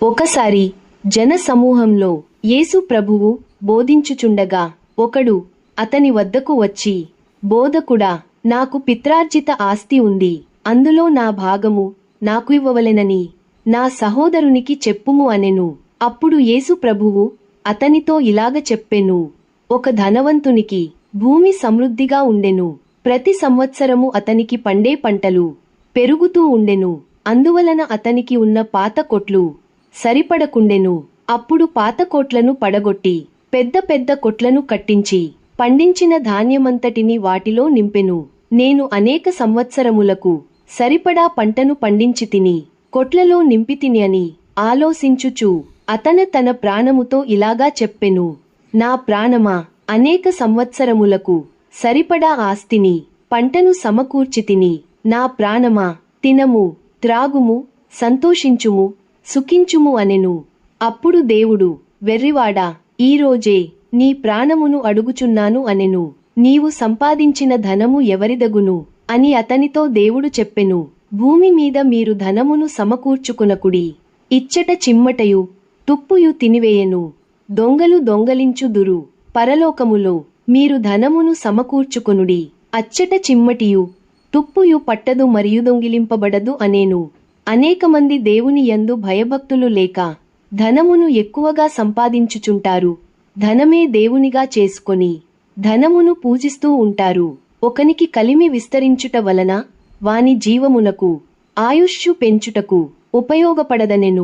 ఒకసారి జనసమూహంలో యేసు ప్రభువు బోధించుచుండగా ఒకడు అతని వద్దకు వచ్చి, బోధకుడా, నాకు పిత్రార్జిత ఆస్తి ఉంది, అందులో నా భాగము నాకు ఇవ్వవలెనని నా సహోదరునికి చెప్పుము అనెను. అప్పుడు యేసు ప్రభువు అతనితో ఇలాగ చెప్పెను, ఒక ధనవంతునికి భూమి సమృద్ధిగా ఉండెను. ప్రతి సంవత్సరము అతనికి పండే పంటలు పెరుగుతూ ఉండెను. అందువలన అతనికి ఉన్న పాత కొట్లు సరిపడకుండెను. అప్పుడు పాత కొట్లను పడగొట్టి పెద్ద పెద్ద కొట్లను కట్టించి పండించిన ధాన్యమంతటిని వాటిలో నింపెను. నేను అనేక సంవత్సరములకు సరిపడా పంటను పండించి తిని కొట్లలో నింపితిని అని ఆలోచించుచు అతను తన ప్రాణముతో ఇలాగా చెప్పెను, నా ప్రాణమా, అనేక సంవత్సరములకు సరిపడా ఆస్తిని పంటను సమకూర్చితిని. నా ప్రాణమా, తినము, త్రాగుము, సంతోషించుము, సుఖించుము అనెను. అప్పుడు దేవుడు, వెర్రివాడా, ఈరోజే నీ ప్రాణమును అడుగుచున్నాను అనెను. నీవు సంపాదించిన ధనము ఎవరిదగును అని అతనితో దేవుడు చెప్పెను. భూమి మీద మీరు ధనమును సమకూర్చుకునకుడి. ఇచ్చట చిమ్మటయు తుప్పుయు తినివేయను, దొంగలు దొంగలించుదురు. పరలోకములో మీరు ధనమును సమకూర్చుకొనుడి. అచ్చట చిమ్మటియు తుప్పుయు పట్టదు మరియు దొంగిలింపబడదు అనేను. అనేకమంది దేవుని యందు భయభక్తులు లేక ధనమును ఎక్కువగా సంపాదించుచుంటారు. ధనమే దేవునిగా చేసుకొని ధనమును పూజిస్తూ ఉంటారు. ఒకనికి కలిమి విస్తరించుట వలన వాని జీవమునకు ఆయుష్షు పెంచుటకు ఉపయోగపడదనెను.